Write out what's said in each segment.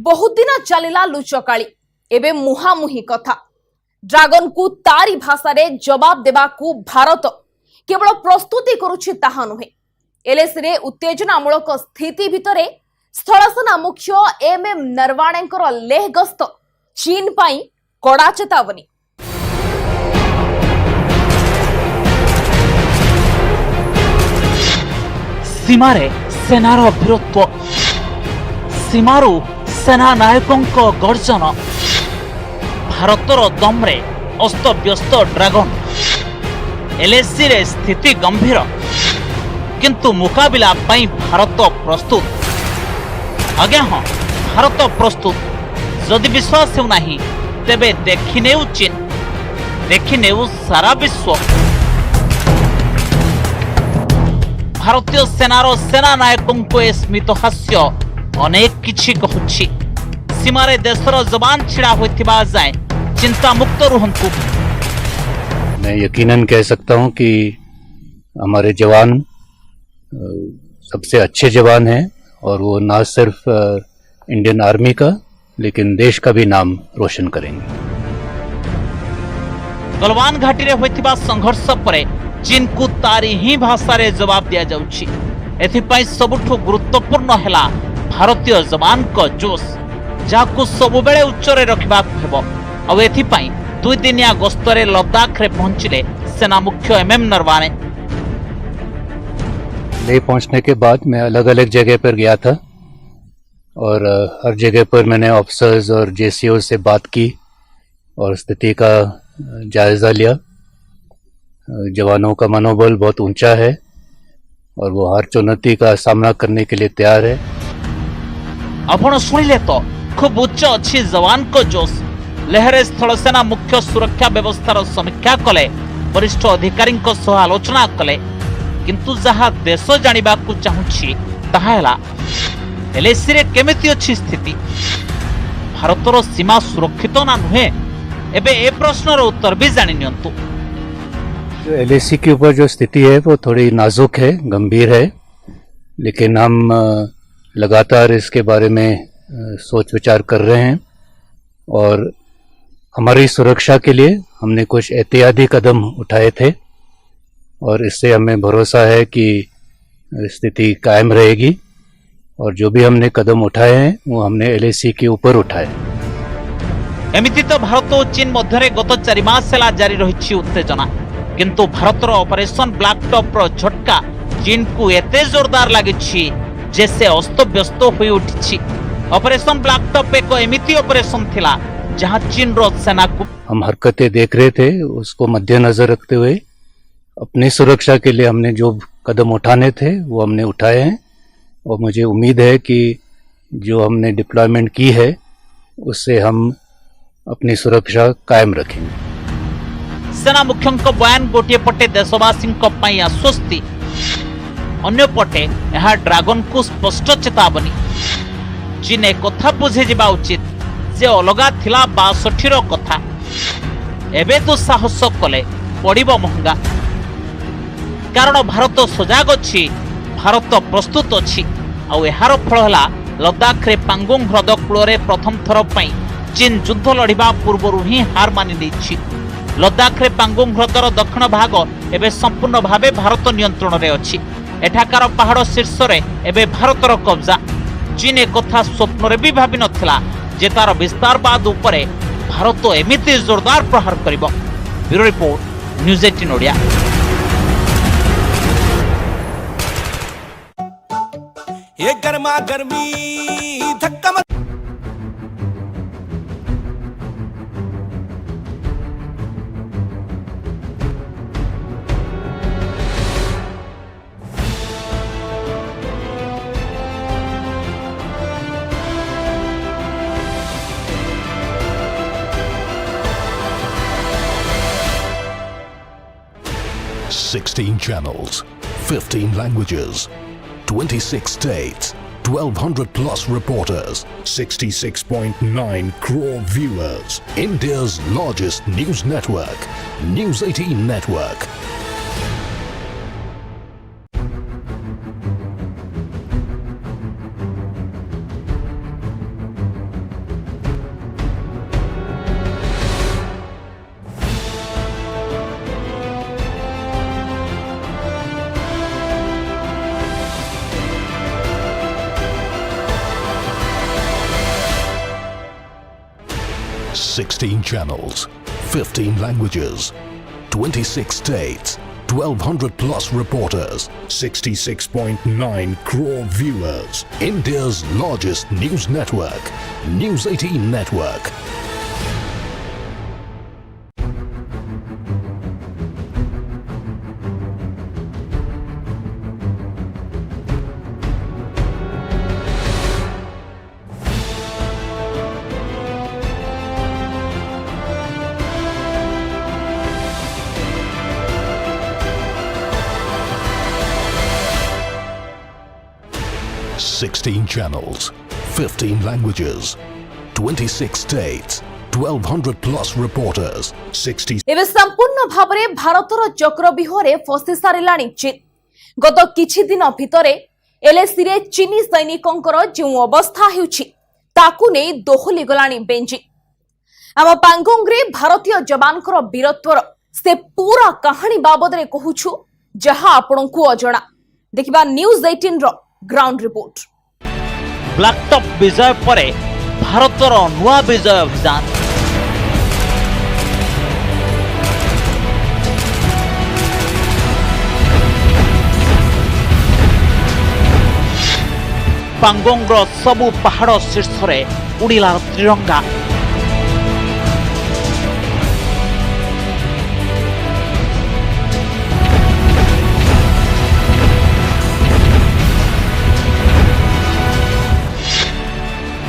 बहुत दिन चलिला लुचकाली एबे मुहामुही कथा ड्रागन को तारी भाषा रे जवाब देबाकू भारत केवल प्रस्तुति करुछि ताहा नुहे। एलएसी रे उत्तेजनामूलक स्थिति भितरे स्थलसेना मुख्य एमएम नरवाणेंकर लेह गस्त चीन पाई कड़ा चेतावनी। सीमारे सेनार वीरत्व, सीमारू सेना नायकों गर्जन, भारतर दम्रे अस्तव्यस्त ड्रागन। एलएसी रे स्थिति गंभीर किंतु मुकाबिला पाई भारत प्रस्तुत। आज्ञा हाँ, भारत प्रस्तुत। जदि विश्वास हो नहीं तेबे देखिनेउ चीन, देखिनेउ सारा विश्व। भारतीय सेनार सेना नायकों को स्मित हास्य अनेक किछि कहूछि। सीमारे देशर जवान छिड़ा होइथिबा जाय चिंता मुक्त रुहंतु। मैं यकीनन कह सकता हूं कि हमारे जवान सबसे अच्छे जवान हैं और वो ना सिर्फ इंडियन आर्मी का लेकिन देश का भी नाम रोशन करेंगे। गलवान घाटी रे होइथिबा संघर्ष परे चीन को तारी ही भाषा रे जवाब दिया जाउछि। एथिपाई सबुठु गुरुत्वपूर्ण हैला भारतीय जवान को जोश, जाकु सबुबेले उच्चरे रखिबा हेबो। आ एथिपाई 2 दिनिया गस्तरे लद्दाख रे पहुंचिले सेना मुख्य एमएम नरवाणे। ले पहुंचने के बाद मैं अलग अलग जगह पर गया था और हर जगह पर मैंने ऑफिसर्स और जेसीओ से बात की और स्थिति का जायजा लिया। जवानों का मनोबल बहुत ऊंचा है और वो हर चुनौती का सामना करने के लिए तैयार है। आपण सुनिले तो खूब उच्च अच्छी जवान को जोश। लेहरे स्थलसेना मुख्य सुरक्षा व्यवस्थार समीक्षा कले, वरिष्ठ अधिकारी सह आलोचना कले। किंतु जहा देश जानिबा को चाहुछि ताहा हैला एलएसी रे केमिति अछि स्थिति। भारतर सीमा सुरक्षित ना नुहे? एबे ए प्रश्नर उत्तर भी जानि नियंतु। जो एलएसी के ऊपर जो स्थिति है वो थोड़ी नाजुक है, गंभीर है, लेकिन हम लगातार इसके बारे में सोच विचार कर रहे हैं और हमारी सुरक्षा के लिए हमने कुछ एहतियाती कदम उठाए थे और इससे हमें भरोसा है कि स्थिति कायम रहेगी। और जो भी हमने कदम उठाए हैं वो हमने एलएसी के ऊपर उठाए। एमिति तो भारत और चीन मध्य गत 4 मास हेला जारी रही उत्तेजना, किंतु भारतर ऑपरेशन ब्लैक टॉप रो झटका चीन को एते जोरदार लागिछि जैसे अस्तव्यस्त होई उठिछि। ऑपरेशन ब्लैक टॉप एक एमिति ऑपरेशन थिला जहां चीन रो सेना को हम हरकतें देख रहे थे, उसको मद्देनजर रखते हुए अपनी सुरक्षा के लिए हमने जो कदम उठाने थे वो हमने उठाए हैं और मुझे उम्मीद है कि जो हमने डिप्लॉयमेंट की है उससे हम अपनी सुरक्षा कायम रखेंगे। सेना मुख्यंक बयान गोटे पटे देशवासी आश्वस्ति, अन्य पटे यह ड्रागन को स्पष्ट चेतावनी। चीन एक कथा बुझी जिबा उचित जे अलगा थिला 62 रो कथा एबे तो साहस कले पड़िबो महंगा। कारण भारत सजाग अछि, भारत प्रस्तुत अछि। आ एहार फल हला लद्दाख रे पांगोंग ह्रद कूଳରେ प्रथम थर पई चीन युद्ध लड़िबा पूर्वरु ही हार मानि दैछि। लद्दाख रे पांगोंग ह्रदर दक्षिण भाग एबे संपूर्ण भावे भारत नियंत्रण रे अछि। एठाकार पहाड़ शीर्ष रे एबे भारतर कब्जा। चीन एक कथा स्वप्न रे भी भाबी नथिला जे तार विस्तारवाद उपरे भारत एमिति जोरदार प्रहार करिबो। Bureau report, news 18 Odia. ये गर्मा गर्मी धक्का मत। Sixteen channels, 15 languages, 26 states, 1,200 plus reporters, 66.9 crore viewers. India's largest news network, News 18 Network. 16 channels, 15 languages, 26 states, 1200 plus reporters, 66.9 crore viewers. India's largest news network, News 18 Network. Sixteen channels, 15 languages, 26 states, 1200 plus reporters, 60 ଏବେ ସମ୍ପୂର୍ଣ୍ଣ ଭାବରେ ଭାରତର ଚକ୍ରବ୍ୟୁହରେ ଫସି ସାରିଲାଣି ଚୀନ। ଗତ କିଛି ଦିନ ଭିତରେ ଏଲଏସିରେ ଚୀନୀ ସୈନିକଙ୍କର ଯେଉଁ ଅବସ୍ଥା ହେଉଛି ତାକୁ ନେଇ ଦୋହଲି ଗଲାଣି ବେଞ୍ଜିଂ। ଆମ ପାଙ୍ଗୋଙ୍ଗରେ ଭାରତୀୟ ଯବାନଙ୍କର ବୀରତ୍ୱର ସେ ପୁରା କାହାଣୀ ବାବଦରେ କହୁଛୁ ଯାହା ଆପଣଙ୍କୁ ଅଜଣା। ଦେଖିବା ନ୍ୟୁଜ 18 ର ଗ୍ରାଉଣ୍ଡ ରିପୋର୍ଟ। ବ୍ଲାକଟପ୍ ବିଜୟ ପରେ ଭାରତର ନୂଆ ବିଜୟ ଅଭିଯାନ। ପାଙ୍ଗୋଙ୍ଗର ସବୁ ପାହାଡ଼ ଶୀର୍ଷରେ ଉଡ଼ିଲା ତ୍ରିରଙ୍ଗା।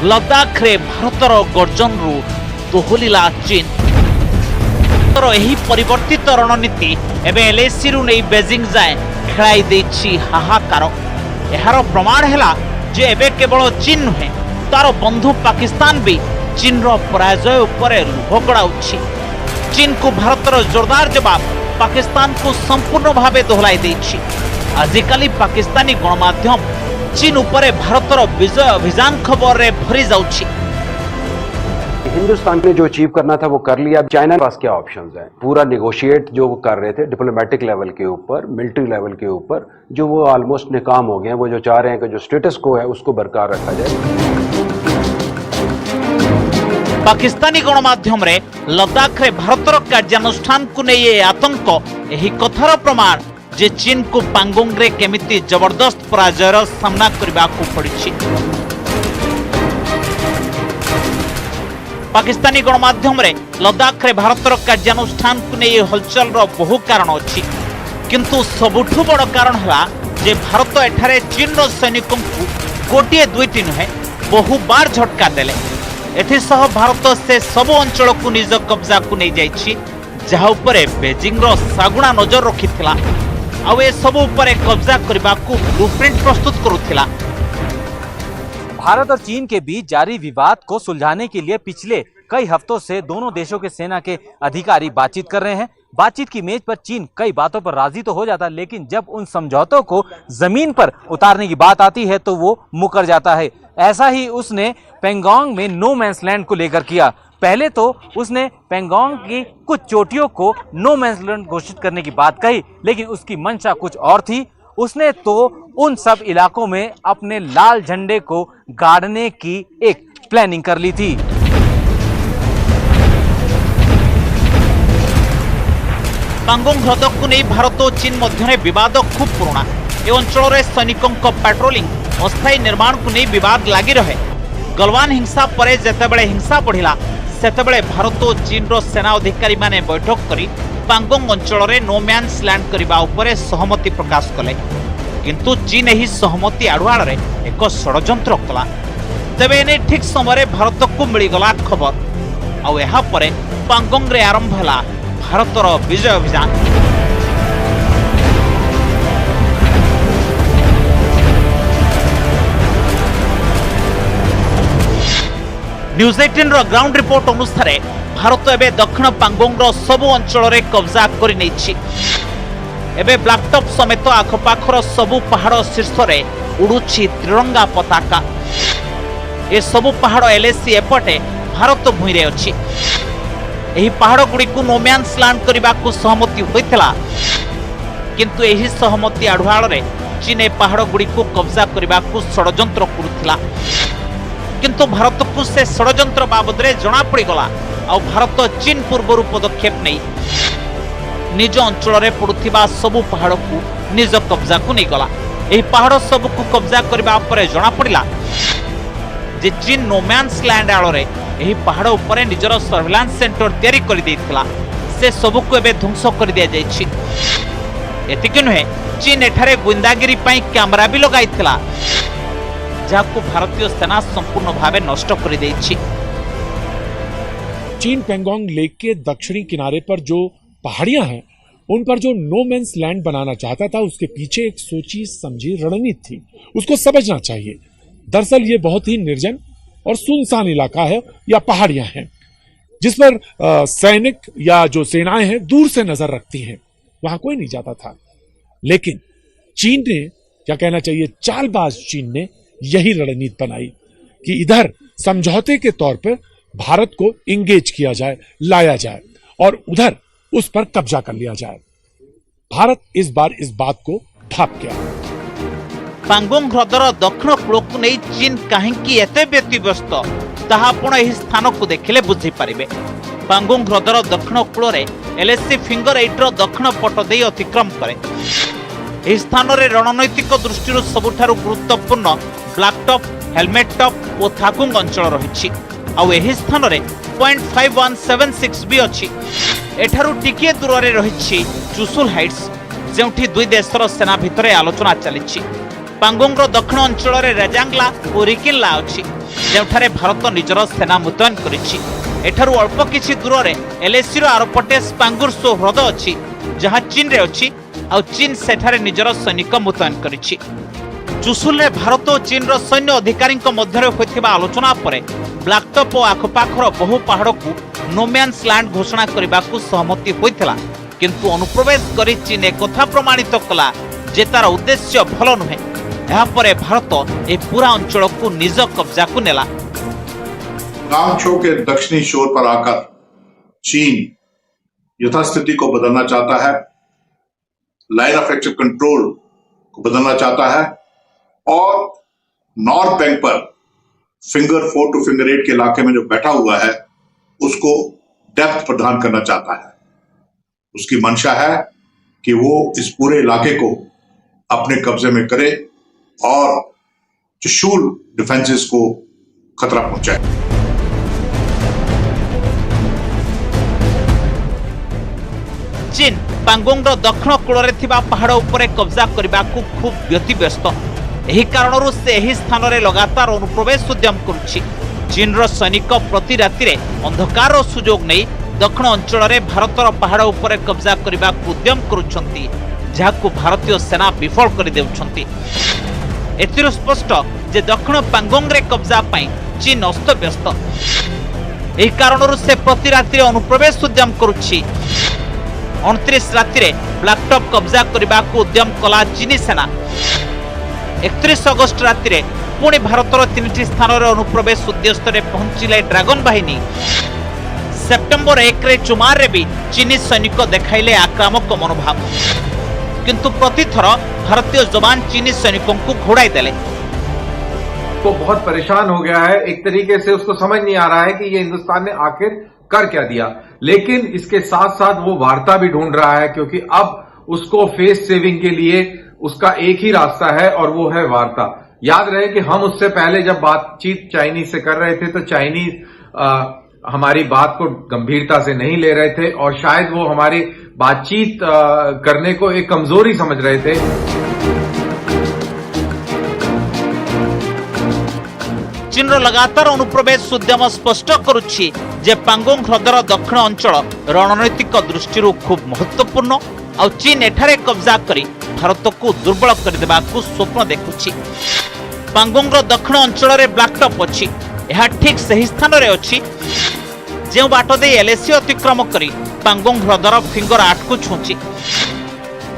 ଲଦାଖରେ ଭାରତର ଗର୍ଜନରୁ ଦୋହଲିଲା ଚୀନ। ଏହି ପରିବର୍ତ୍ତିତ ରଣନୀତି ଏବେ ଏଲଏସିରୁ ନେଇ ବେଜିଂ ଯାଏଁ ଖେଳାଇ ଦେଇଛି ହାହାକାର। ଏହାର ପ୍ରମାଣ ହେଲା ଯେ ଏବେ କେବଳ ଚୀନ ନୁହେଁ, ତାର ବନ୍ଧୁ ପାକିସ୍ତାନ ବି ଚୀନର ପରାଜୟ ଉପରେ ଲୁହ ଗଡ଼ାଉଛି। ଚୀନକୁ ଭାରତର ଜୋରଦାର ଜବାବ ପାକିସ୍ତାନକୁ ସମ୍ପୂର୍ଣ୍ଣ ଭାବେ ଦୋହଲାଇ ଦେଇଛି। ଆଜିକାଲି ପାକିସ୍ତାନୀ ଗଣମାଧ୍ୟମ चीन उपरे भारतर विजय अभियान खबर रे भरी जाउछि। हिंदुस्तान ने जो अचीव करना था वो कर लिया। चाइना के पास क्या ऑप्शंस हैं? पूरा निगोशिएट जो वो कर रहे थे डिप्लोमेटिक लेवल के ऊपर, मिलिट्री लेवल के ऊपर, जो वो ऑलमोस्ट नाकाम हो गए हैं। वो जो चाह रहे हैं कि जो स्टेटस को है उसको बरकरार रखा जाए। पाकिस्तानी गणमाध्यम रे लद्दाख रे भारतर कार्यानुष्ठान को नहीं ये आतंक यही कथार प्रमाण जे चीन को पांगोंग रे केमिति जबरदस्त पराजयर सामना करबा को पड़िछि। पाकिस्तानी गणमाध्यम रे लद्दाख रे भारतर कार्यानुष्ठान को नहीं हलचल रो बहु कारण अछि, किंतु सबुठु बड़ कारण हला जे भारत एठारे चीन रो सैनिकों को गोटिए दुईटी नुहे बहु बार झटका देले। एथि सह भारत से सब अंचल को निज कब्जा को नहीं जाइछि, जहा उपरे बेजिंग रो सागुणा नजर रखिथिला। आउ ए सब ऊपर कब्जा करने को ब्लूप्रिंट प्रस्तुत करुथिला। भारत और चीन के बीच जारी विवाद को सुलझाने के लिए पिछले कई हफ्तों से दोनों देशों के सेना के अधिकारी बातचीत कर रहे हैं। बातचीत की मेज पर चीन कई बातों पर राजी तो हो जाता, लेकिन जब उन समझौतों को जमीन पर उतारने की बात आती है तो वो मुकर जाता है। ऐसा ही उसने पेंगोंग में नो मैंस लैंड को लेकर किया। पहले तो उसने पेंगोंग की कुछ चोटियों को नो मैंस लैंड घोषित करने की बात कही, लेकिन उसकी मंशा कुछ और थी। उसने तो उन सब इलाकों में अपने लाल झंडे को गाड़ने की एक प्लानिंग कर ली थी। पांगोंग ह्रद को नहीं भारत और चीन मध्य विवाद खूब पुराना। ए अंचल में सैनिकों पेट्रोलिंग अस्थायी निर्माण को नहीं विवाद लगी रहे। गलवान हिंसा पर जेतेबेले हिंसा बढ़िला सेतेबेले भारत और चीन रो सेना अधिकारी माने बैठक करी पांगोंग अंचल में नो मैंस लैंड करबा उपरे सहमति प्रकाश कले, किंतु चीन एही सहमति आड़ुआड़ रे एक षडयंत्र कला। तेबे एने ठीक समय भारत को मिलगला खबर। आउ एहा परे पांगोंग रे आरंभ हला भारतर विजय अभियान। न्यूज 18 रो ग्राउंड रिपोर्ट अनुसार भारत एबे दक्षिण पांगोंग रो सबु अंचल रे कब्जा करि नैछि। एबे ब्लैकटॉप समेत आखपाखर सबु पहाड़ शीर्ष रे उड़ुछि त्रिरंगा पताका। ए सबु पहाड़ एलएसी एपटे भारत भूमि रे अछि। एही पहाड़ गुडी को नोम्यान्स लैंड करबा को सहमति होइतला, किंतु एही सहमति आढुआळ रे चीन ए पहाड़ गुडी को कब्जा करबा को षडयंत्र करुथिला। किंतु भारत को से षडयंत्र बाबद रे जणा पड़ी गला ଆଉ ଭାରତ ଚୀନ ପୂର୍ବରୁ ପଦକ୍ଷେପ ନେଇ ନିଜ ଅଞ୍ଚଳରେ ପଡୁଥିବା ସବୁ ପାହାଡକୁ ନିଜ କବ୍ଜାକୁ ନେଇଗଲା। ଏହି ପାହାଡ ସବୁକୁ କବ୍ଜା କରିବା ପରେ ଜଣାପଡ଼ିଲା ଯେ ଚୀନ ନୋମ୍ୟାନ୍ସ ଲ୍ୟାଣ୍ଡ ଆଳରେ ଏହି ପାହାଡ ଉପରେ ନିଜର ସର୍ଭେଲାନ୍ସ ସେଣ୍ଟର ତିଆରି କରିଦେଇଥିଲା। ସେ ସବୁକୁ ଏବେ ଧ୍ୱଂସ କରିଦିଆଯାଇଛି। ଏତିକି ନୁହେଁ, ଚୀନ ଏଠାରେ ଗୁଇନ୍ଦାଗିରି ପାଇଁ କ୍ୟାମେରା ବି ଲଗାଇଥିଲା, ଯାହାକୁ ଭାରତୀୟ ସେନା ସମ୍ପୂର୍ଣ୍ଣ ଭାବେ ନଷ୍ଟ କରିଦେଇଛି। चीन पेंगोंग लेक के दक्षिणी किनारे पर जो पहाड़ियां हैं उन पर जो नो मैंस लैंड बनाना चाहता था, उसके पीछे एक सोची समझी रणनीति थी। उसको समझना चाहिए। दरअसल ये बहुत ही निर्जन और सुनसान इलाका है या पहाड़ियां हैं जिस पर सैनिक या जो सेनाएं हैं दूर से नजर रखती हैं, वहां कोई नहीं जाता था। लेकिन चीन ने, क्या कहना चाहिए, चालबाज चीन ने यही रणनीति बनाई कि इधर समझौते के तौर पर भारत को इंगेज किया जाए, लाया जाए और उधर उस पर कब्जा कर लिया जाए। भारत इस बार इस बात को ढाप गया। पांगोंग ह्रदर दक्षिण कूलକୁ ନେଇ ଚୀନ କାହିଁକି ଏତେ ବ୍ୟତିବ୍ୟସ୍ତ ତାହା ଆପଣ ଏହି ସ୍ଥାନକୁ ଦେଖିଲେ ବୁଝିପାରିବେ। ପାଙ୍ଗୋଙ୍ଗ ହ୍ରଦର ଦକ୍ଷିଣ କୂଳରେ ଏଲଏସି ଫିଙ୍ଗର 8ର ଦକ୍ଷିଣ ପଟ ଦେଇ ଅତିକ୍ରମ କରେ। ଏହି ସ୍ଥାନରେ ରଣନୈତିକ ଦୃଷ୍ଟିରୁ ସବୁଠାରୁ ଗୁରୁତ୍ୱପୂର୍ଣ୍ଣ ବ୍ଲାକ୍ ଟପ୍, ହେଲମେଟ୍ ଟପ୍ ଓ ଥାକୁଙ୍ଗ ଅଞ୍ଚଳ ରହିଛି। ଆଉ ଏହି ସ୍ଥାନରେ .5176 ବି ଅଛି। ଏଠାରୁ ଟିକିଏ ଦୂରରେ ରହିଛି ଚୁସୁଲ ହାଇଟ୍ସ, ଯେଉଁଠି ଦୁଇ ଦେଶର ସେନା ଭିତରେ ଆଲୋଚନା ଚାଲିଛି। ପାଙ୍ଗୋଙ୍ଗର ଦକ୍ଷିଣ ଅଞ୍ଚଳରେ ରେଜାଙ୍ଗଲା ଓ ରିକିନଲା ଅଛି, ଯେଉଁଠାରେ ଭାରତ ନିଜର ସେନା ମୁତୟନ କରିଛି। ଏଠାରୁ ଅଳ୍ପ କିଛି ଦୂରରେ ଏଲଏସିର ଆରପଟେ ସ୍ପାଙ୍ଗୁର୍ସୋ ହ୍ରଦ ଅଛି, ଯାହା ଚୀନରେ ଅଛି, ଆଉ ଚୀନ ସେଠାରେ ନିଜର ସୈନିକ ମୁତୟନ କରିଛି। ଚୁସୁଲରେ ଭାରତ ଓ ଚୀନର ସୈନ୍ୟ ଅଧିକାରୀଙ୍କ ମଧ୍ୟରେ ହୋଇଥିବା ଆଲୋଚନା ପରେ ବ୍ଲାକ୍ଟପ୍ ଓ ଆଖପାଖର ବହୁ ପାହାଡ଼କୁ ନୋମ୍ୟାନ୍ସ ଲ୍ୟାଣ୍ଡ ଘୋଷଣା କରିବାକୁ ସହମତି ହୋଇଥିଲା। କିନ୍ତୁ ଅନୁପ୍ରବେଶ କରି ଚୀନ ଏକଥା ପ୍ରମାଣିତ କଲା ଯେ ତାର ଉଦ୍ଦେଶ୍ୟ ଭଲ ନୁହେଁ। ଏହାପରେ ଭାରତ ଏହି ପୁରା ଅଞ୍ଚଳକୁ ନିଜ କବ୍ଜାକୁ ନେଲା। गांगछो के दक्षिणी शोर पर आकर चीन यथास्थिति को बदलना चाहता है, लाइन ऑफ एक्टिव कंट्रोल को बदलना चाहता है और नॉर्थ बैंक पर फिंगर 4 टू फिंगर 8 के इलाके में जो बैठा हुआ है उसको डेप्थ प्रदान करना चाहता है। उसकी मंशा है कि वो इस पूरे इलाके को अपने कब्जे में करे और चुशूल डिफेंसेस को खतरा पहुंचाए। चीन पांगोंगର ଦକ୍ଷିଣ କୂଳରେ ଥିବା ପାହାଡ଼ ଉପରେ କବ୍ଜା କରିବାକୁ ଖୁବ୍ ବ୍ୟତିବ୍ୟସ୍ତ। ଏହି କାରଣରୁ ସେ ଏହି ସ୍ଥାନରେ ଲଗାତାର ଅନୁପ୍ରବେଶ ଉଦ୍ୟମ କରୁଛି। ଚୀନର ସୈନିକ ପ୍ରତି ରାତିରେ ଅନ୍ଧକାରର ସୁଯୋଗ ନେଇ ଦକ୍ଷିଣ ଅଞ୍ଚଳରେ ଭାରତର ପାହାଡ଼ ଉପରେ କବ୍ଜା କରିବାକୁ ଉଦ୍ୟମ କରୁଛନ୍ତି, ଯାହାକୁ ଭାରତୀୟ ସେନା ବିଫଳ କରିଦେଉଛନ୍ତି। ଏଥିରୁ ସ୍ପଷ୍ଟ ଯେ ଦକ୍ଷିଣ ପାଙ୍ଗୋଙ୍ଗରେ କବ୍ଜା ପାଇଁ ଚୀନ ଅସ୍ତବ୍ୟସ୍ତ। ଏହି କାରଣରୁ ସେ ପ୍ରତି ରାତିରେ ଅନୁପ୍ରବେଶ ଉଦ୍ୟମ କରୁଛି। 29 ରାତିରେ ବ୍ଲାକ୍ଟପ୍ କବ୍ଜା କରିବାକୁ ଉଦ୍ୟମ କଲା ଚୀନୀ ସେନା। 31 ଅଗଷ୍ଟ ରାତିରେ ପୁଣି ଭାରତର 3ଟି ସ୍ଥାନରେ ଅନୁପ୍ରବେଶ ଉଦ୍ଦେଶ୍ୟରେ ପହଞ୍ଚିଲେ ଡ୍ରାଗନ ବାହିନୀ। ସେପ୍ଟେମ୍ବର 1ରେ ଚୁମାରରେ ବି ଚୀନୀ ସୈନିକ ଦେଖାଇଲେ ଆକ୍ରାମକ ମନୋଭାବ, କିନ୍ତୁ ପ୍ରତିଥର ଭାରତୀୟ ଯବାନ ଚୀନୀ ସୈନିକଙ୍କୁ ଘୋଡ଼ାଇ ଦେଲେ। वो बहुत परेशान हो गया है। एक तरीके से उसको समझ नहीं आ रहा है कि ये हिंदुस्तान ने आखिर कर क्या दिया। लेकिन इसके साथ साथ वो वार्ता भी ढूंढ रहा है, क्योंकि अब उसको फेस सेविंग के लिए उसका एक ही रास्ता है और वो है वार्ता। याद रहे कि हम उससे पहले जब बातचीत चाइनीज से कर रहे थे तो चाइनीज हमारी बात को गंभीरता से नहीं ले रहे थे और शायद वो हमारी बातचीत करने को एक कमजोरी समझ रहे थे। चीनर लगातार अनुप्रवेश उद्यम स्पष्ट करुछि जे पांगोंग ह्रदर दक्षिण अंचल रणनैतिक दृष्टि खूब महत्वपूर्ण और चीन एठारे कब्जा करी भारत को दुर्बल करदेबाकू स्वप्न देखुछि। पांगोंग दक्षिण अंचल रे ब्लैकटॉप अछि। यह ठीक सही स्थान रे अछि जे बाट दे एलएसी अतिक्रम करी पांगोंग ह्रदर फिंगर 8 को छुंची।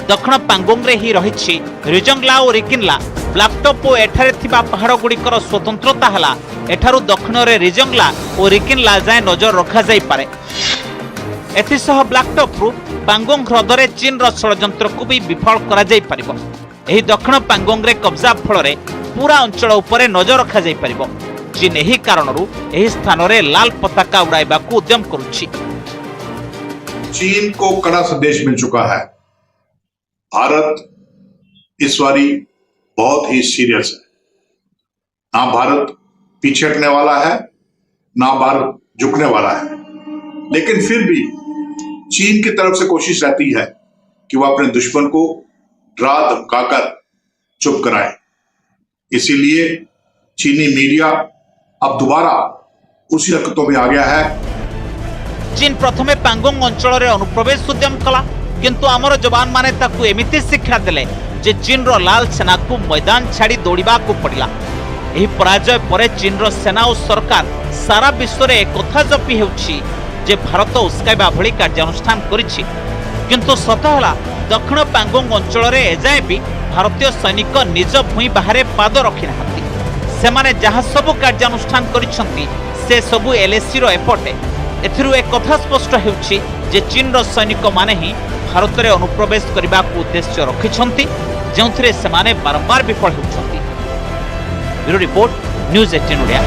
दक्षिण पांगोंग रे ही रहिछि रिजंगला और रिकिनला। ब्लैकटॉप और एठारे थिबा पहाड़ गुड़िकर स्वतंत्रता हला एठारु दक्षिण रे रिजंगला और रिकिनला जाए नजर रखा जाई पारे। एथिसह ब्लैकटॉप रु पांगोंग ह्रदरे चीन र षडयंत्र को भी विफल करा जाई परिबो। एही दक्षिण पांगोंग रे कब्जा फल रे पूरा अंचल उपरे नजर रखा जाई परिबो। चीन एही कारणरू एही स्थान रे लाल पताका उड़ाइबाकू उद्यम करुछि। चीन को कड़ा संदेश मिल चुका है, भारत इस बारी बहुत ही सीरियस है। ना भारत पीछे हटने वाला है, ना भारत झुकने वाला है, लेकिन फिर भी चीन की तरफ से कोशिश रहती है कि वह अपने दुश्मन को डरा धमकाकर चुप कराए। इसीलिए चीनी मीडिया अब दोबारा उसी हरकतों में आ गया है। चीन प्रथमे पांगोंग अंचल रे अनुप्रवेश उद्यम कला, किंतु आमर जवान माने ताकू एमिति शिक्षा देले जे चीन रो लाल सेना को मैदान छाड़ी दौड़िबा को पड़िला। एही पराजय परे चीन रो सेना और सरकार सारा विश्व रे कथा जपी हेउछि जे भारत उस्काइबा भली कार्यानुष्ठान करिछि, किंतु सत हला दक्षिण पांगोंग अंचल रे एजाए भी भारतीय सैनिक निज भूमि बाहर पाद रखि नाहांती। सेमाने जहाँ सबु कार्यानुष्ठान करिसंती से सबु एलएसी रो एपटे। एथिरु एक कथा स्पष्ट हेउछि जे चीन रो सैनिक माने ही भारत रे अनुप्रवेश करबा को उद्देश्य रखिसंती, जेउथिरे सेमाने बारंबार विफल हेउछंती। Bureau report, news 18 Odia.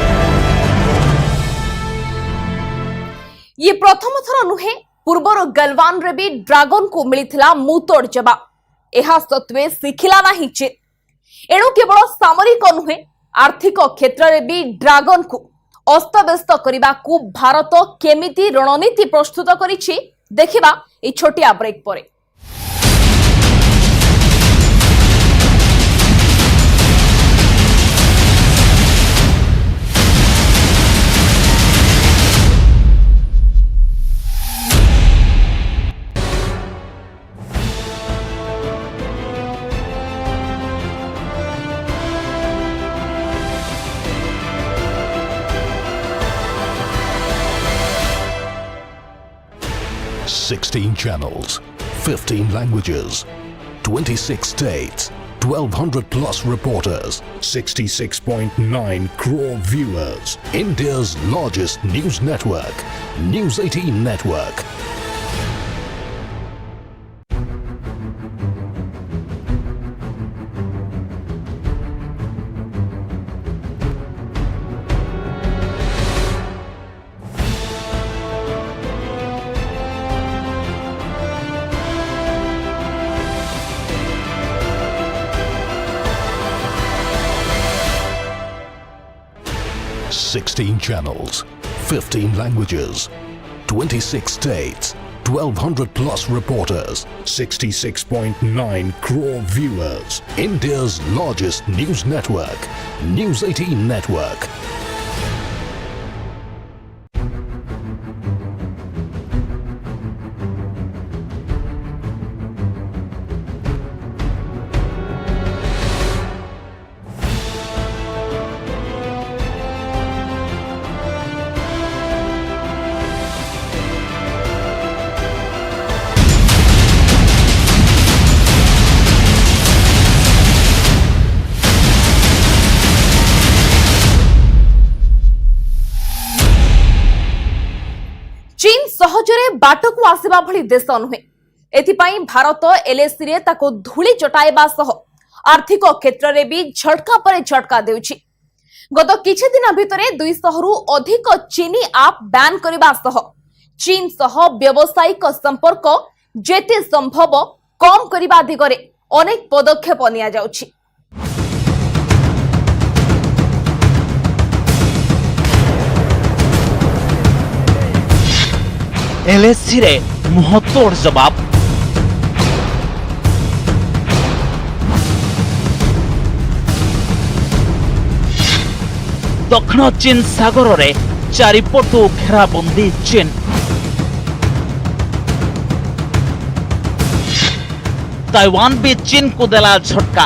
ये प्रथम थर नुहे, पूर्वर गलवान रे भी ड्रागन को मिलिथिला मुतोड़ जवाब। एहा सत्वे शिखिला नाही चीन। एणु केवल सामरिक नुहे, आर्थिक क्षेत्र रे भी ड्रागन को अस्तव्यस्त करबा को भारत केमिति रणनीति प्रस्तुत करिछि देखिबा ए छोटिया ब्रेक परे। Sixteen channels, 15 languages, 26 states, 1,200 plus reporters, 66.9 crore viewers. India's largest news network, News 18 Network. Sixteen channels, 15 languages, 26 states, 1,200 plus reporters, 66.9 crore viewers. India's largest news network, News 18 Network. चीन सहजरे बाटकू आसिबा भली देश नुहे। एथिपाई भारत एलएसी रे ताको धूली चटाइबा सह आर्थिक क्षेत्र रे भी झटका परे झटका देउछि। गत किछि दिन भितरे 200 रु अधिक चीनी आप बैन करबा सह चीन सह व्यावसायिक संपर्क जेते संभव कम करबा दिगरे अनेक पदक्षेप निया जाउछि। एलएसी रे मुहतोड़ जवाब। दक्षिण चीन सागर रे चारिपटु घेराबंदी चीन। ताइवान भी चीन को देला झटका।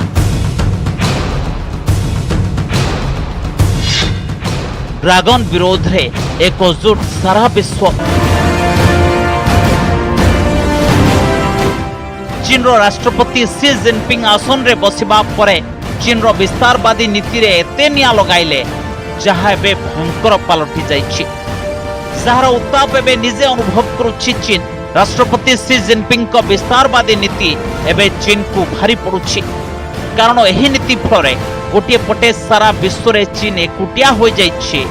ड्रैगन विरोध रे एकजुट सारा विश्व। चीन रो राष्ट्रपति सी जिनपिंग आसन रे बसिबा परे चीन रो विस्तारवादी नीति रे एते निया लगाइले जहा एबे भयंकर पालटि जाइछि। जहार उत्ताप एबे निजे अनुभव करुछि चीन। राष्ट्रपति सी जिनपिंग को विस्तारवादी नीति एबे चीन को भारी पड़ुछि, कारण एही नीति फलरे गोटे पटे सारा विश्व रे चीन एकुटिया हो जाइछि,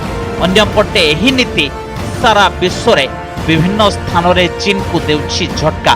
अन्य पटे एही नीति सारा विश्व रे विभिन्न स्थान रे चीन को देउछि झटका।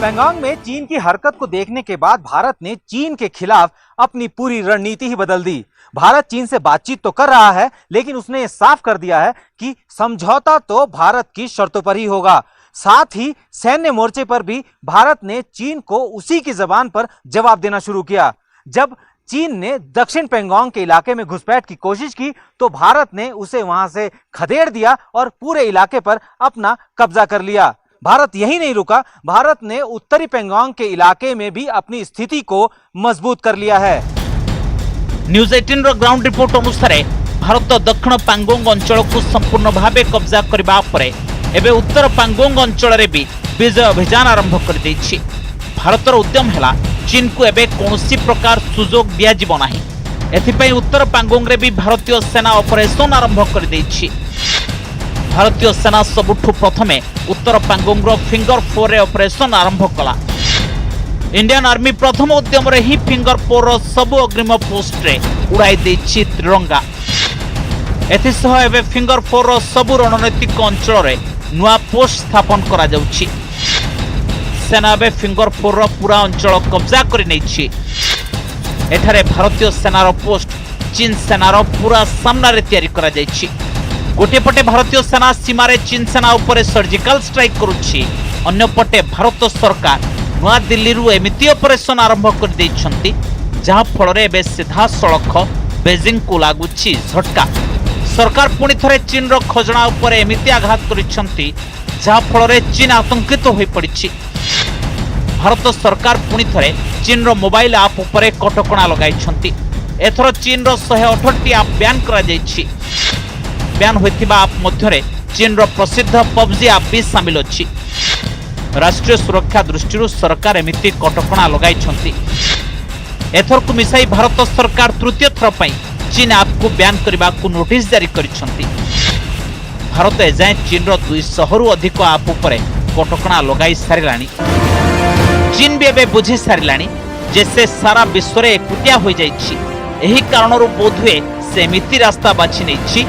पैंगोंग में चीन की हरकत को देखने के बाद भारत ने चीन के खिलाफ अपनी पूरी रणनीति ही बदल दी। भारत चीन से बातचीत तो कर रहा है, लेकिन उसने ये साफ कर दिया है कि समझौता तो भारत की शर्तों पर ही होगा। साथ ही सैन्य मोर्चे पर भी भारत ने चीन को उसी की जबान पर जवाब देना शुरू किया। जब चीन ने दक्षिण पैंगोंग के इलाके में घुसपैठ की कोशिश की तो भारत ने उसे वहां से खदेड़ दिया और पूरे इलाके पर अपना कब्जा कर लिया। भारत यही नहीं रुका, भारत ने उत्तरी पैंगोंग के इलाके में भी अपनी स्थिति को मजबूत कर लिया है। न्यूज 18 रो ग्राउंड रिपोर्ट अनुसार भारत दक्षिण पैंगोंग अंचल को संपूर्ण भावे कब्जा करबा परे एबे उत्तर पैंगोंग अंचल रे भी विजय अभियान आरंभ कर दैछि। भारतर उद्यम हैला चीन को एबे कोनोसी प्रकार सुजोग दिया जीव नाही। एथिपई उत्तर पैंगोंग रे भी भारतीय सेना ऑपरेशन आरंभ कर दैछि। भारतीय सेना सबुठु प्रथमे उत्तर पैंगोंग रो फिंगर 4 रे ऑपरेशन आरंभ कला। इंडियन आर्मी प्रथम उद्यम रे ही फिंगर 4 रो सब अग्रिम पोस्ट रे उड़ाई दैछि त्रिरंगा। एथिसह एबे फिंगर 4 रो सब रणनीतिक अंचल रे नुआ पोस्ट स्थापन करा जाउछि। सेना एबे फिंगर 4 रो पूरा अंचल कब्जा करि नैछि। एठारे भारतीय सेनार पोस्ट चीन सेनार पूरा सामना रे तयारी करा जाइछि। गोटे पटे भारतीय सेना सीमारे चीन सेना उपरे सर्जिकल स्ट्राइक करुछि, अन्य पटे भारत सरकार नुआ दिल्ली रु एमिति ऑपरेशन आरंभ कर दैछंती, जहां फल रे एबे सीधा सड़क बेजिंग को लागुछि झटका। सरकार पुणी थरे चीन रो खजना उपरे एमिति आघात करिछंती, जहां फल रे चीन आतंकित होई पड़िछि। भारत सरकार पुणी थरे चीन रो मोबाइल ऐप उपरे कटकणा लगाइछंती। एथरो चीन रो 168 ऐप बैन करा जाइछि। बैन होइतिबा ऐप मध्यरे चीन रो प्रसिद्ध पबजी ऐप भी शामिल अछि। राष्ट्रीय सुरक्षा दृष्टि सरकार एमिति कटकणा लगाइछंती। एथर को मिसाई भारत सरकार तृतीय थर पई चीन ऐप को बैन करबा को नोटिस जारी करिछंती। भारत एजाए चीन रो 200 रु अधिक ऐप उपरे कटकणा लगाई सारिलानी। चीन भी एबे बुझी सारिलानी जे से सारा विश्व रे एकुटिया होई जाइछि। एही कारणरू बोधुए से एमिति रास्ता बाछि नैछि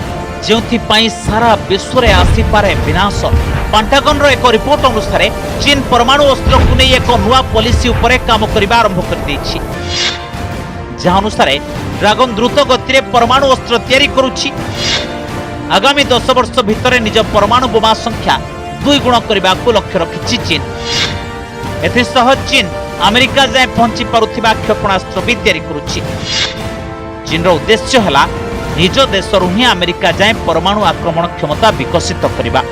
जोथि पई सारा विश्व रे आसी पारे विनाश। पेंटागन रो एक रिपोर्ट अनुसार चीन परमाणु अस्त्र को नै एक नुआ पॉलिसी उपरे काम करबा आरंभ कर दैछि, जहां अनुसार ड्रैगन द्रुत गति रे परमाणु अस्त्र तयारी करूछि। आगामी 10 वर्ष भितर निज परमाणु बोमा संख्या 2 गुण करबा को लक्ष्य रखिछि चीन। एथिसह चीन अमेरिका जाए पहुंची पारुथिबा क्षेपणास्त्र भी तयारी करूछि। चीन रो उद्देश्य हला निज देशरू ही अमेरिका जाए परमाणु आक्रमण क्षमता विकसित करबा।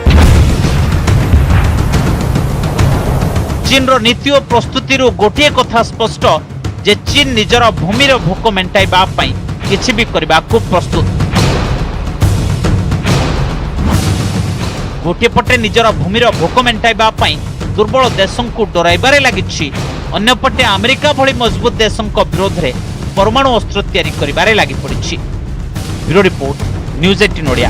चीन रो नीति और प्रस्तुति रो गोटे कथा स्पष्ट जे चीन निजर भूमिर भोक मेंटाइबा पई किछि भी करबा को प्रस्तुत। गोटे पटे निजर भूमिर भोक मेंटाइबा पई दुर्बल देशों को डराइबारे लागिछि, अन्य पटे अमेरिका भली मजबूत देशों विरोध रे परमाणु अस्त्र तैयारी करिबारे लागि पड़िछि। Bureau report news 18 Odia.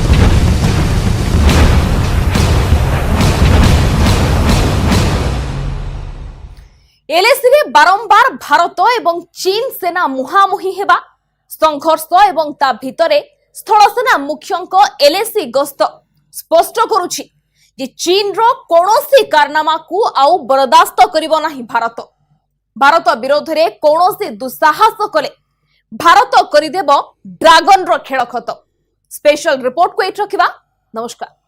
LAC रे बारंबार भारत एवं चीन सेना मुहामुही हेबा संघर्ष एवं ता भितरे स्थल सेना मुख्यंक एलएसी गस्त स्पष्ट करुछि जे चीन रो कोनोसी कारनामा को आउ बर्दाश्त करिवो नाही भारत। भारत विरोध रे कोनोसी दुस्साहस कले भारत करिदेबो ड्रैगन रो खेल खत। स्पेशल रिपोर्ट को एठ रखिबा। नमस्कार।